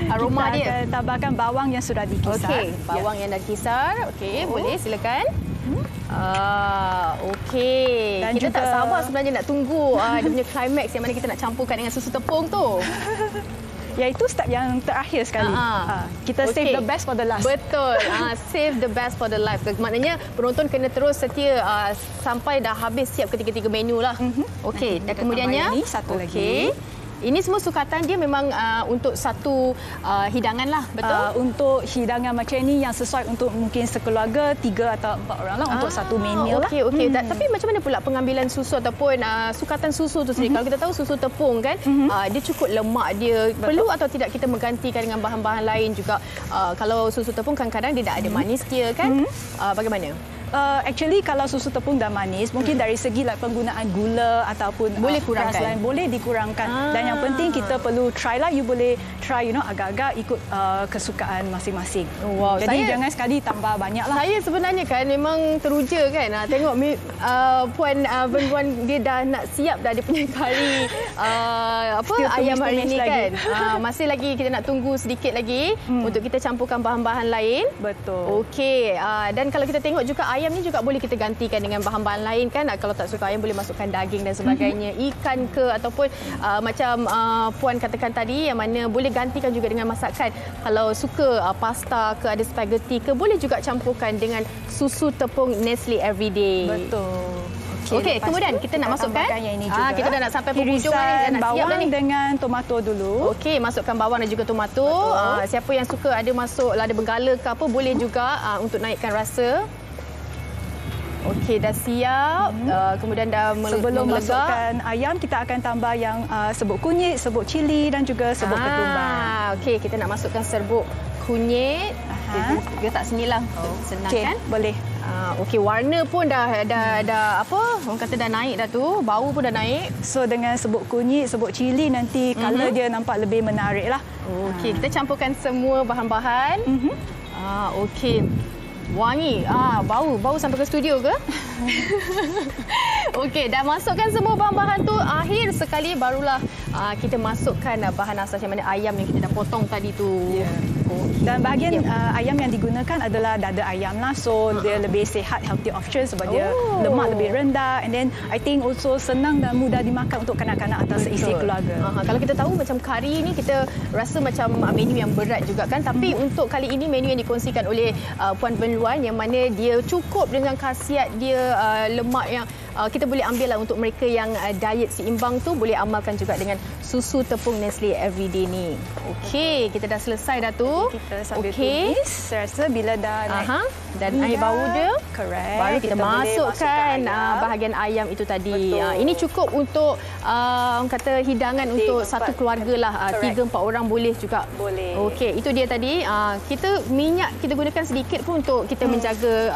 aroma dia. Kita akan tambahkan bawang yang sudah dikisar. Okey, bawang yang dah kisar. Okey, boleh silakan. Okey. Kita tak sabar sebenarnya nak tunggu dia punya climax yang mana kita nak campurkan dengan susu tepung tu. Iaitu step yang terakhir sekali. Kita save the best for the last. Betul. Save the best for the last. Maknanya penonton kena terus setia sampai dah habis siap ketiga-tiga menu lah. Okey, dan kemudiannya satu lagi. Ini semua sukatan dia memang untuk satu hidangan lah, betul? Untuk hidangan macam ini yang sesuai untuk mungkin sekeluarga 3 atau 4 orang lah untuk satu menu lah. Okey. Tapi macam mana pula pengambilan susu ataupun sukatan susu tu sendiri? Kalau kita tahu susu tepung kan, dia cukup lemak dia. Perlu atau tidak kita menggantikan dengan bahan-bahan lain juga? Kalau susu tepung kadang-kadang dia tak ada manis dia kan? Bagaimana? Actually kalau susu tepung dah manis, mungkin dari segi penggunaan gula ataupun boleh kurangkan, boleh dikurangkan. Dan yang penting kita perlu try lah. You boleh try agak-agak ikut kesukaan masing-masing. Jadi jangan sekali tambah banyak lah. Saya sebenarnya kan memang teruja kan tengok Puan Benruan dia dah nak siap dah dia punya kari ayam hari ni kan. Masih lagi kita nak tunggu sedikit lagi untuk kita campurkan bahan-bahan lain. Betul. Okey, dan kalau kita tengok juga ayam ni juga boleh kita gantikan dengan bahan-bahan lain kan. Kalau tak suka ayam boleh masukkan daging dan sebagainya, ikan ke ataupun macam Puan katakan tadi yang mana boleh gantikan juga dengan masakan. Kalau suka pasta ke ada spaghetti ke boleh juga campurkan dengan susu tepung Nestle Everyday. Betul. Okey, kemudian kita nak masukkan yang ini juga. Kita dah nak sampai penghujung ni, dah nak siap dah ni. Dengan tomato dulu. Okey, masukkan bawang dan juga tomato. Siapa yang suka ada masuk lada benggala ke apa boleh juga untuk naikkan rasa. Okey, dah siap. Kemudian dah sebelum masukkan ayam, kita akan tambah yang serbuk kunyit, serbuk cili dan juga serbuk ketumbar. Okey, kita nak masukkan serbuk kunyit. Letak sinilah. Senang kan? Boleh. Okey, warna pun dah orang kata dah naik dah tu. Bau pun dah naik. So dengan serbuk kunyit, serbuk cili nanti color dia nampak lebih menarik lah. Okey, kita campurkan semua bahan-bahan. Okey. Wangi. Bau sampai ke studio ke? Okey, dah masukkan semua bahan-bahan tu. Akhir sekali barulah kita masukkan bahan asas yang mana ayam yang kita dah potong tadi tu. Dan bahagian ayam yang digunakan adalah dada ayam lah. So dia lebih sihat, healthy option sebab dia lemak lebih rendah. And then I think also senang dan mudah dimakan untuk kanak-kanak atau seisi keluarga. Kalau kita tahu macam kari ni kita rasa macam menu yang berat juga kan. Tapi untuk kali ini menu yang dikongsikan oleh Puan Benruan yang mana dia cukup dengan khasiat dia lemak yang kita boleh ambil lah untuk mereka yang diet seimbang tu, boleh amalkan juga dengan susu tepung Nestle Everyday ni. Okey, kita dah selesai dah tu. Kita sambil tumis. Saya rasa bila dah naik dan air bau dia, baru kita masukkan bahagian ayam itu tadi. Ini cukup untuk orang kata hidangan untuk satu keluarga lah. 3-4 orang boleh juga. Boleh. Okey, itu dia tadi. Kita minyak kita gunakan sedikit pun untuk kita menjaga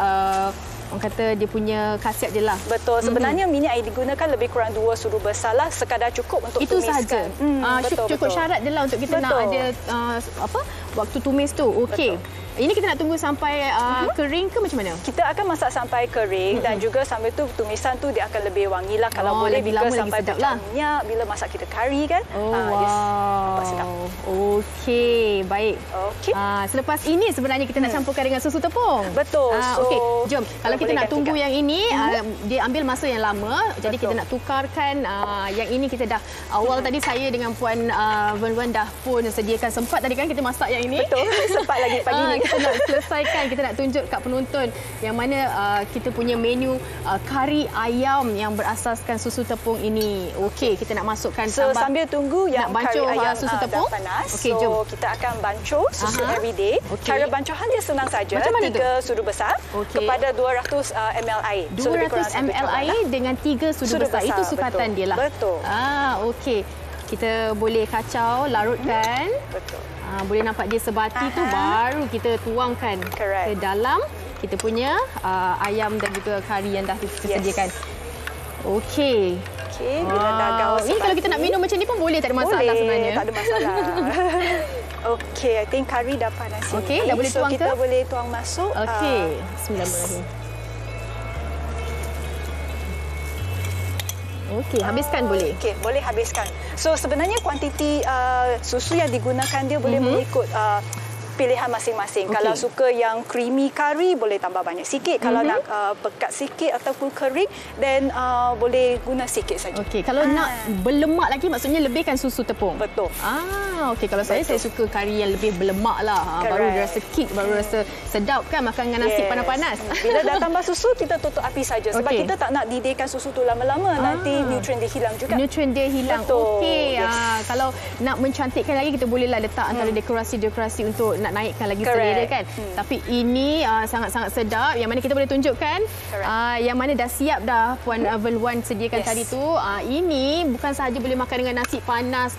orang kata dia punya khasiat dia lah. Betul. Sebenarnya minyak yang digunakan lebih kurang 2 sudu besar lah, sekadar cukup untuk itu tumiskan. sahaja. Cukup syarat dia lah untuk kita nak ada waktu tumis tu. Okey. Ini kita nak tunggu sampai kering ke macam mana? Kita akan masak sampai kering dan juga sambil tu tumisan tu dia akan lebih wangi lah. Kalau boleh lebih juga lama sampai pecah minyak bila masak kita kari kan. Nampak sedap. Okey, baik. Okey. Selepas ini sebenarnya kita nak campurkan dengan susu tepung. Betul. Okey, jom. Kalau kita nak tunggu yang ini, dia ambil masa yang lama. Jadi kita nak tukarkan yang ini kita dah awal tadi saya dengan Puan Wan dah pun sediakan sempat tadi kan kita masak yang ini. Betul. Sempat lagi pagi ni. Kita nak selesaikan, kita nak tunjuk kat penonton yang mana kita punya menu kari ayam yang berasaskan susu tepung ini. Okey, kita nak masukkan sambil tunggu yang kari ayam susu tepung panas. Okey, jom. Kita akan bancuh susu everyday. Cara bancuhan dia senang saja. 3 sudu besar kepada 200 ml air. 200 ml air dengan 3 sudu besar. Itu sukatan dia lah. Betul. Okey. Kita boleh kacau, larutkan. Betul. Boleh nampak dia sebati tu baru kita tuangkan ke dalam kita punya ayam dan juga kari yang dah disediakan. Okey. Bila dah gaul sebati. Ini kalau kita nak minum macam ni pun boleh, tak ada masalah sebenarnya. Tak ada masalah. Okey, I think kari dah panas. Okey, dah boleh tuang kita boleh tuang masuk. Okey. Bismillahirrahmanirrahim. Okey, habiskan boleh. Okey, boleh habiskan. So sebenarnya kuantiti susu yang digunakan dia boleh mengikut pilihan masing-masing. Kalau suka yang creamy kari boleh tambah banyak sikit. Kalau nak pekat sikit ataupun kering, then boleh guna sikit saja. Okey, kalau nak berlemak lagi maksudnya lebihkan susu tepung. Betul. Okey, kalau saya suka kari yang lebih berlemak lah. Baru dia rasa kick, baru rasa sedap kan makan dengan nasi panas-panas. Bila dah tambah susu, kita tutup api saja sebab kita tak nak didihkan susu tu lama-lama. Nanti nutrien dia hilang juga. Nutrien dia hilang. Okey. Kalau nak mencantikkan lagi kita bolehlah letak antara dekorasi-dekorasi untuk nak naikkan lagi selera kan. Tapi ini sangat-sangat sedap yang mana kita boleh tunjukkan yang mana dah siap dah Puan Wan sediakan tadi tu. Ini bukan sahaja boleh makan dengan nasi panas,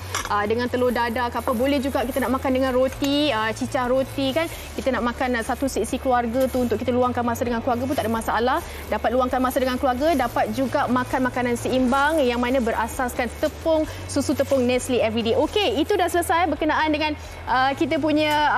dengan telur dadah ke apa, boleh juga kita nak makan dengan roti, cicah roti kan. Kita nak makan satu sesi keluarga tu untuk kita luangkan masa dengan keluarga pun tak ada masalah. Dapat luangkan masa dengan keluarga, dapat juga makan makanan seimbang yang mana berasaskan tepung, susu tepung Nestle Everyday. Okey, itu dah selesai berkenaan dengan kita punya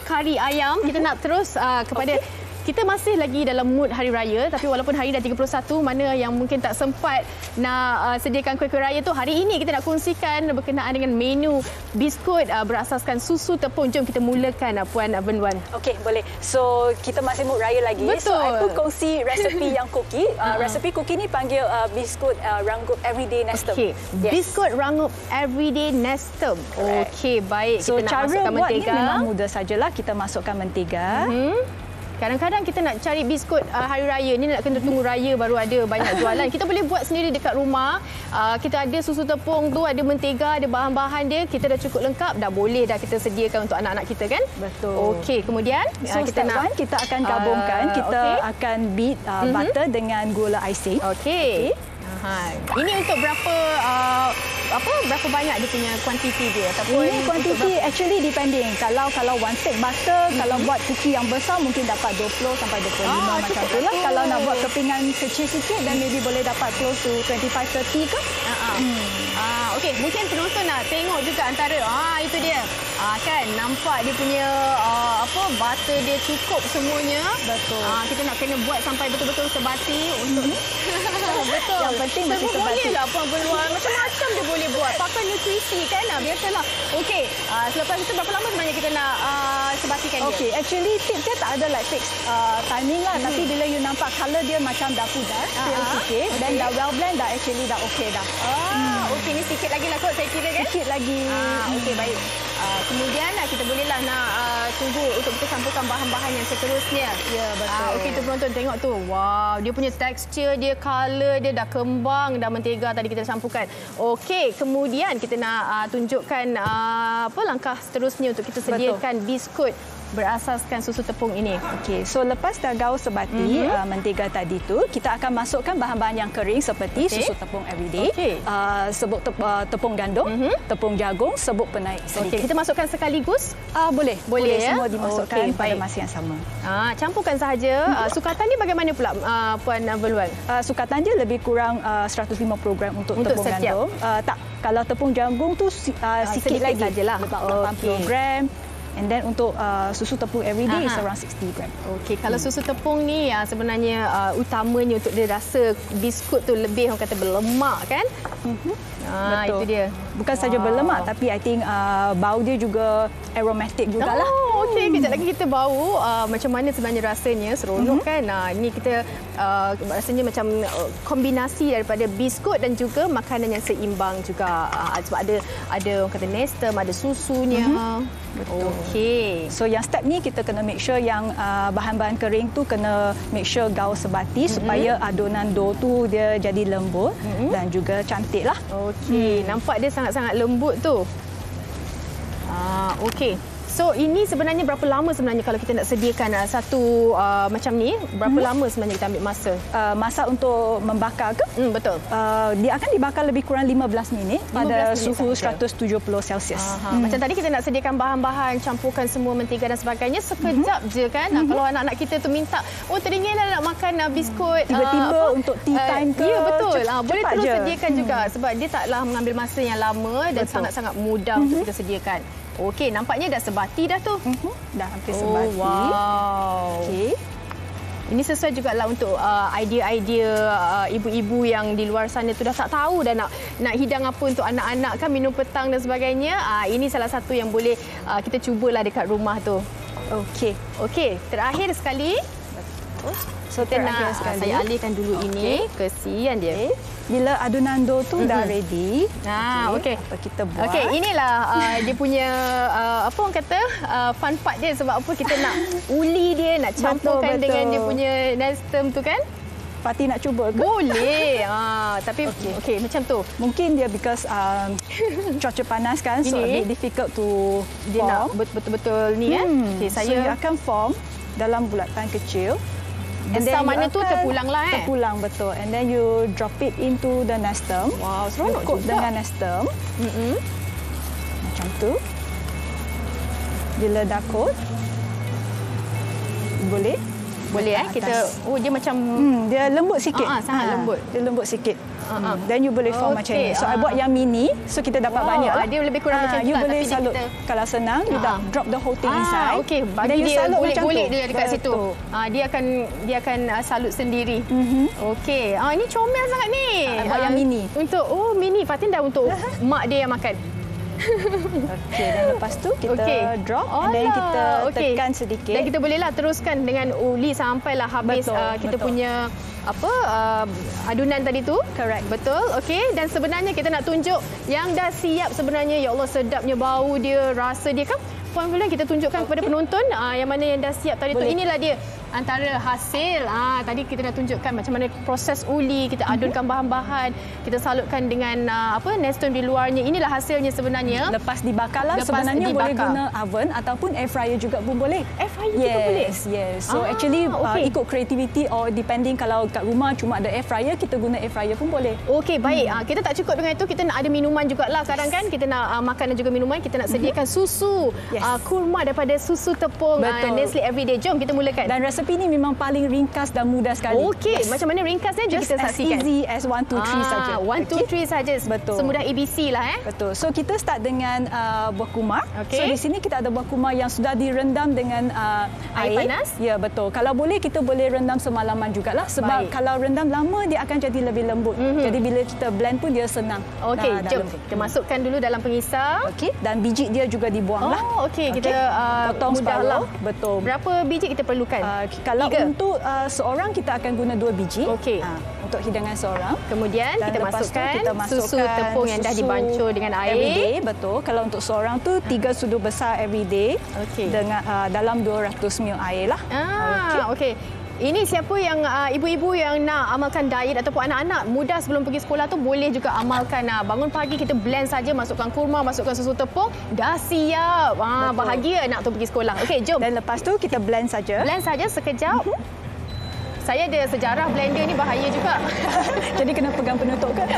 kari ayam. Kita nak terus kepada kita masih lagi dalam mood hari raya, tapi walaupun hari dah 31, mana yang mungkin tak sempat nak sediakan kuih-kuih raya tu, hari ini kita nak kongsikan berkenaan dengan menu biskut berasaskan susu tepung. Jom kita mulakan Puan Wan. Okey, boleh. So kita masih mood raya lagi. Betul. So aku kongsi resepi yang cookie. Resepi cookie ni panggil biskut Ranggup Everyday Nestem. Okey, biskut Ranggup Everyday Nestem. Okey, baik. So kita nak cara masukkan mentega. Memang mudah sajalah. Kita masukkan mentega. Kadang-kadang kita nak cari biskut hari raya ni nak kena tunggu raya baru ada banyak jualan. Kita boleh buat sendiri dekat rumah. Kita ada susu tepung tu, ada mentega, ada bahan-bahan dia. Kita dah cukup lengkap, dah boleh dah kita sediakan untuk anak-anak kita kan? Betul. Okey, kemudian so, kita akan gabungkan. Kita akan beat butter dengan gula icing. Okey. Ini untuk berapa banyak dia punya kuantiti dia ataupun ini kuantiti actually depending. Kalau one stick butter, kalau buat cookie yang besar mungkin dapat 20 sampai 25 macam tu lah. Kalau nak buat kepingan kecil sikit dan maybe boleh dapat close to 25-30 ke? Okey, mungkin penonton nak tengok juga antara itu dia. Kan nampak dia punya butter dia cukup semuanya. Betul. Kita nak kena buat sampai betul-betul sebati untuk betul. Yang penting mesti sebati. Bolehlah Puan Wan, macam-macam dia boleh buat. Pakai nutrisi kan, biasalah. Okey, selepas itu berapa lama sebenarnya kita nak sebatikan dia? Okey, actually tip dia tak ada like fixed timing lah. Tapi bila you nampak colour dia macam dah pudar sikit, then dah well blend dah actually dah okey dah. Okey, ni sikit lagi lah kot saya kira kan? Sikit lagi. Okey, baik. Kemudian kita bolehlah nak tunggu untuk kita campurkan bahan-bahan yang seterusnya. Ya, betul. Okey, tu penonton tengok tu. Wow, dia punya tekstur dia, color dia dah kembang, dah mentega tadi kita campurkan. Okey, kemudian kita nak tunjukkan langkah seterusnya untuk kita sediakan biskut berasaskan susu tepung ini? Okey, so lepas dah gaul sebati mentega tadi tu, kita akan masukkan bahan-bahan yang kering seperti susu tepung everyday, serbuk tepung gandum, tepung jagung, serbuk penaik sedikit. Kita masukkan sekaligus? Boleh ya? semua dimasukkan pada masa yang sama. Campurkan sahaja. Sukatan ni bagaimana pula Puan Berluan? Sukatan dia lebih kurang 150 gram untuk tepung setiap? gandum. Tak, kalau tepung jagung tu sikit lagi sajalah. 80 gram. And then untuk susu tepung everyday is around 60 gram. Okey, kalau susu tepung ni sebenarnya utamanya untuk dia rasa biskut tu lebih orang kata berlemak kan? Betul. Itu dia. Bukan saja berlemak tapi I think bau dia juga aromatic jugalah. Okey, kejap lagi kita bau macam mana sebenarnya rasanya, seronok kan. Ini kita rasanya macam kombinasi daripada biskut dan juga makanan yang seimbang juga. Sebab ada orang kata nestem, ada susunya. Betul. Okey. So yang step ni kita kena make sure yang bahan-bahan kering tu kena make sure gaul sebati supaya adonan dough tu dia jadi lembut dan juga cantik lah. Okey, nampak dia sangat-sangat lembut tu. Okey. So ini sebenarnya berapa lama sebenarnya kalau kita nak sediakan satu macam ni, berapa lama sebenarnya kita ambil masa? Masa untuk membakar ke? Betul. Dia akan dibakar lebih kurang 15 minit pada 15 suhu sahaja. 170 Celsius. Macam tadi kita nak sediakan bahan-bahan, campurkan semua mentega dan sebagainya, sekejap je kan. Kalau anak-anak kita tu minta, teringinlah nak makan biskut tiba-tiba untuk tea time ke? Ya, betul. Boleh terus je sediakan juga sebab dia taklah mengambil masa yang lama dan sangat-sangat mudah untuk kita sediakan. Okey, nampaknya dah sebati dah tu. Dah hampir sebati. Wow. Okey. Ini sesuai juga lah untuk idea-idea ibu-ibu yang di luar sana tu dah tak tahu dah nak hidang apa untuk anak-anak kan, minum petang dan sebagainya. Ini salah satu yang boleh kita cubalah dekat rumah tu. Okey. Okey, terakhir sekali. So kita nak saya alihkan dulu ini, kesian dia. Bila adunan dough tu dah ready, okey. apa kita buat? Okey, inilah dia punya apa orang kata fun part dia, sebab apa kita nak uli dia, nak campurkan dengan dia punya nestem tu kan. Pati nak cuba ke? Boleh. Tapi okey macam tu. Mungkin dia because cuaca panas kan, so a bit difficult to dia form. nak betul-betul ni kan. Okey, So you akan form dalam bulatan kecil. Besar mana tu terpulang lah Terpulang, betul. And then you drop it into the nestem. Wow, seronok juga. Dengan nestem. Macam tu. Bila dah coat, boleh kita dia macam dia lembut sikit. Sangat lembut. Dia lembut sikit. Then you boleh form macam ni. So I buat yang mini, so kita dapat banyak lah. Dia lebih kurang macam tu. You boleh salut. Kalau senang, you dah drop the whole thing inside. Okey, bagi dia golek-golek dia dekat situ. Dia akan salut sendiri. Okey. Ini comel sangat ni. Buat yang mini. Untuk mini. Fatin dah untuk mak dia yang makan. Okey, dan lepas tu kita drop and then kita tekan sedikit. Dan kita bolehlah teruskan dengan uli sampailah habis kita punya adunan tadi tu. Correct. Betul. Okey, dan sebenarnya kita nak tunjuk yang dah siap sebenarnya. Ya Allah, sedapnya bau dia, rasa dia kan. Puan Berluan, kita tunjukkan kepada penonton yang mana yang dah siap tadi tu. Inilah dia antara hasil. Tadi kita dah tunjukkan macam mana proses uli, kita adunkan bahan-bahan, kita salutkan dengan nestem di luarnya. Inilah hasilnya sebenarnya. Lepas dibakarlah, sebenarnya boleh guna oven ataupun air fryer juga pun boleh. Air fryer juga boleh? Yes. So actually ikut creativity or depending, kalau kat rumah cuma ada air fryer, kita guna air fryer pun boleh. Okey, baik. Kita tak cukup dengan itu, kita nak ada minuman jugalah sekarang kan. Kita nak makan dan juga minuman, kita nak sediakan susu. Kurma daripada susu tepung Nestle Everyday. Jom kita mulakan. Dan resepi ni memang paling ringkas dan mudah sekali. Okey, macam mana ringkasnya? Jom kita saksikan. As easy as 1, 2, 3 saja. 1, 2, 3 saja. Betul. Semudah ABC lah Betul. So kita start dengan buah kumar. Okay. So di sini kita ada buah kumar yang sudah direndam dengan air panas. Ya, betul. Kalau boleh kita boleh rendam semalaman jugalah, sebab kalau rendam lama dia akan jadi lebih lembut. Jadi bila kita blend pun dia senang. Okey, jom kita masukkan dulu dalam pengisar. Okey, dan biji dia juga dibuanglah. Okey, kita potong mudahlah. Betul. Berapa biji kita perlukan? Kalau untuk seorang kita akan guna 2 biji. Okey. Untuk hidangan seorang. Kemudian kita masukkan susu tepung yang dah dibancur dengan air. Everyday, betul. Kalau untuk seorang tu 3 sudu besar everyday. Dengan dalam 200 ml air lah. Okey. Ini siapa yang ibu-ibu yang nak amalkan diet ataupun anak-anak muda sebelum pergi sekolah tu boleh juga amalkan. Bangun pagi kita blend saja, masukkan kurma, masukkan susu tepung, dah siap. Bahagia anak tu pergi sekolah. Okey, jom. Dan lepas tu kita blend saja. Blend saja sekejap. Saya ada sejarah blender ni bahaya juga. Jadi kena pegang penutup kan?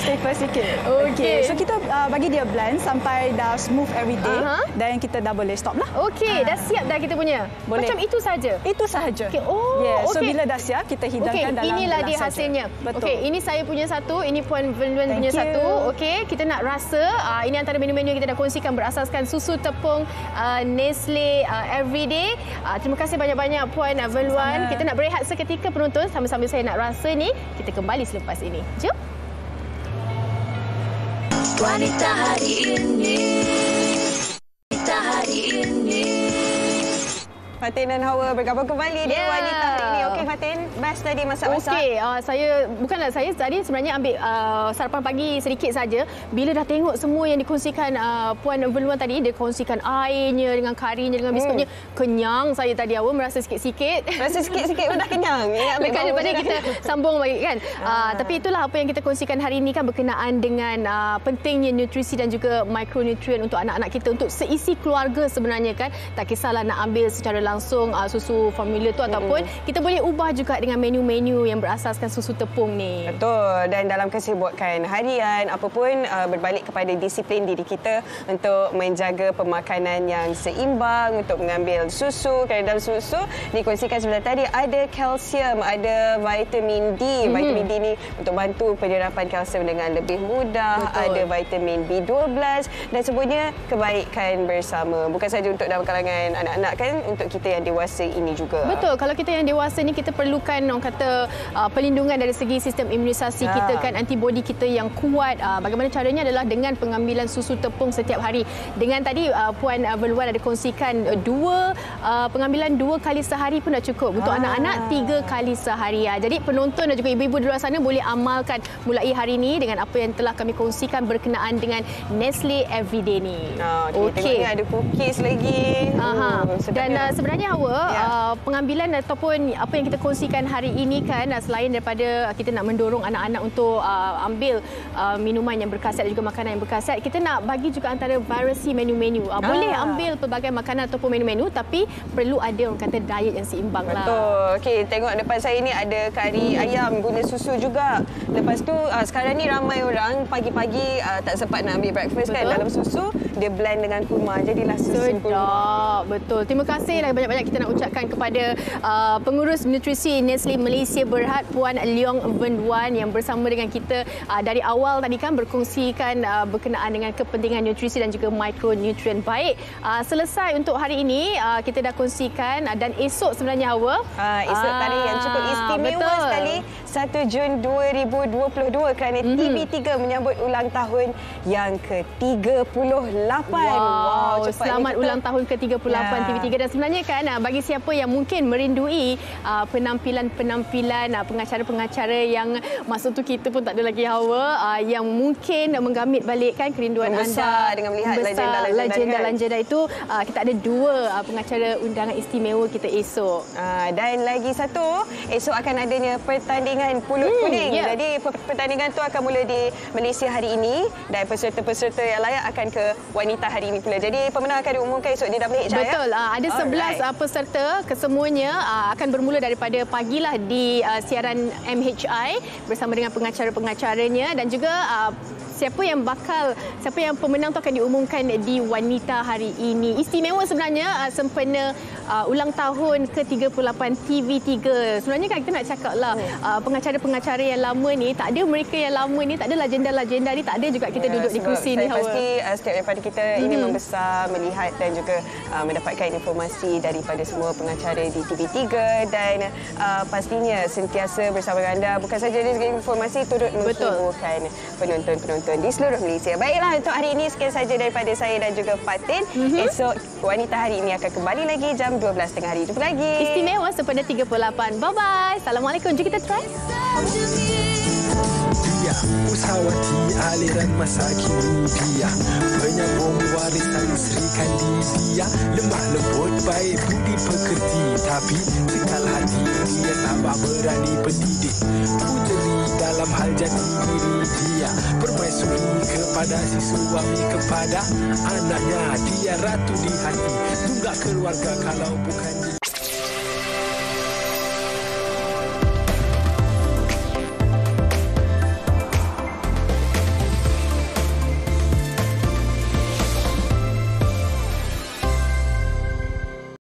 Stay first sikit. Okey. So kita bagi dia blend sampai dah smooth everyday. Dan kita dah boleh stop lah. Okey, dah siap dah kita punya. Boleh. Macam itu saja. Itu sahaja. Okay. Oh, yeah. So okay. bila dah siap, kita hidangkan dalam inilah dia saja. hasilnya. Betul. Okey, ini saya punya satu, ini Puan Wen punya satu. Okey, kita nak rasa. Ini antara menu-menu yang kita dah kongsikan berasaskan susu tepung Nestle Everyday. Terima kasih banyak-banyak Puan Wen. Kita nak berehat seketika penonton, sambil-sambil saya nak rasa ni. Kita kembali selepas ini. Jom. Wanita hari ini. Wanita hari ini. Fatin dan Hawa bergabung kembali di Wanita hari ini. Okey Fatin, best tadi masak-masak. Okey, saya tadi sebenarnya ambil sarapan pagi sedikit saja. Bila dah tengok semua yang dikongsikan Puan Verluan tadi, dia kongsikan airnya dengan karinya dengan biskutnya, kenyang saya tadi Hawa, merasa sikit-sikit. Rasa sikit-sikit pun dah kenyang. Dekat daripada kita sambung balik kan. Tapi itulah apa yang kita kongsikan hari ini kan, berkenaan dengan pentingnya nutrisi dan juga mikronutrien untuk anak-anak kita, untuk seisi keluarga sebenarnya kan. Tak kisahlah nak ambil secara langsung susu formula tu ataupun kita boleh ubah juga dengan menu-menu yang berasaskan susu tepung ni. Betul. Dan dalam kesibukan harian apa pun, berbalik kepada disiplin diri kita untuk menjaga pemakanan yang seimbang, untuk mengambil susu. Kerana dalam susu dikongsikan sebentar tadi ada kalsium, ada vitamin D. Vitamin D ni untuk bantu penyerapan kalsium dengan lebih mudah. Betul. Ada vitamin B12 dan semuanya kebaikan bersama. Bukan saja untuk dalam kalangan anak-anak kan, untuk kita yang dewasa ini juga. Betul. Kalau kita yang dewasa ni, kita perlukan orang kata perlindungan dari segi sistem imunisasi kita kan, antibodi kita yang kuat. Bagaimana caranya adalah dengan pengambilan susu tepung setiap hari. Dengan tadi Puan Verluan ada kongsikan pengambilan 2 kali sehari pun dah cukup. Untuk anak-anak 3 kali sehari. Jadi penonton dan juga ibu-ibu di luar sana boleh amalkan mulai hari ini dengan apa yang telah kami kongsikan berkenaan dengan Nestle Everyday ni. Okey. Tengok ada cookies lagi. Dan sebenarnya Hawa, pengambilan ataupun apa yang kita kongsikan hari ini kan, selain daripada kita nak mendorong anak-anak untuk ambil minuman yang berkhasiat dan juga makanan yang berkhasiat, kita nak bagi juga antara variasi menu-menu. Boleh ambil pelbagai makanan ataupun menu-menu, tapi perlu ada orang kata diet yang seimbang lah. Betul. Okey, tengok depan saya ni ada kari ayam guna susu juga. Lepas tu sekarang ni ramai orang pagi-pagi tak sempat nak ambil breakfast. Betul. Kan, dalam susu dia blend dengan kurma, jadilah susu kurma. Betul. Terima kasih banyak-banyak kita nak ucapkan kepada pengurus nutrisi Nestle Malaysia Berhad, Puan Leong Verluan, yang bersama dengan kita dari awal tadi kan, berkongsikan berkenaan dengan kepentingan nutrisi dan juga mikronutrien. Baik, selesai untuk hari ini kita dah kongsikan, dan esok sebenarnya Hawa, esok tarikh yang cukup istimewa sekali, 1 Jun 2022, kerana TV3 menyambut ulang tahun yang ke-38. Wow, selamat ulang tahun ke-38 TV3. Dan sebenarnya kan, bagi siapa yang mungkin merindui penampilan pengacara-pengacara yang masa tu kita pun tak ada lagi Hawa, yang mungkin menggamit balik kan kerinduan anda dengan melihat legenda-legenda itu, kita ada 2 pengacara undangan istimewa kita esok. Dan lagi satu, esok akan adanya pertandingan pulut kuning. Jadi pertandingan tu akan mula di Malaysia hari ini, dan peserta-peserta yang layak akan ke Wanita hari ini pula. Jadi pemenang akan diumumkan esok di WH. Betul. Ada 11 peserta, kesemuanya akan bermula daripada pagilah di siaran MHI bersama dengan pengacara-pengacaranya, dan juga siapa yang pemenang tu akan diumumkan di Wanita hari ini. Istimewa sebenarnya sempena ulang tahun ke-38 TV3. Sebenarnya kan kita nak cakap lah, pengacara-pengacara yang lama ni, tak ada mereka yang lama ni, tak ada legenda-legenda ni, tak ada juga kita duduk di kursi ni. Saya pasti setiap daripada kita ini membesar, melihat dan juga mendapatkan informasi daripada semua pengacara di TV3, dan pastinya sentiasa bersama anda, bukan saja dari segi informasi, turut menghiburkan penonton-penonton di seluruh Malaysia. Baiklah, untuk hari ini sekian saja daripada saya dan juga Fatin. Esok Wanita hari ini akan kembali lagi jam 12 tengah hari. Jumpa lagi. Istimewa sempena 38. Bye-bye. Assalamualaikum. Jom kita try. Dia usahawati aliran masakin dunia, banyak warisan Sri Kandi. dia lemah lembut, baik budi pekerti, tapi sekal hati dia tambah berani pendidik. Puteri dalam hal jati diri dia, permaisuri kepada si suami, kepada anaknya. Dia ratu di hati, tunggak keluarga kalau bukan dia.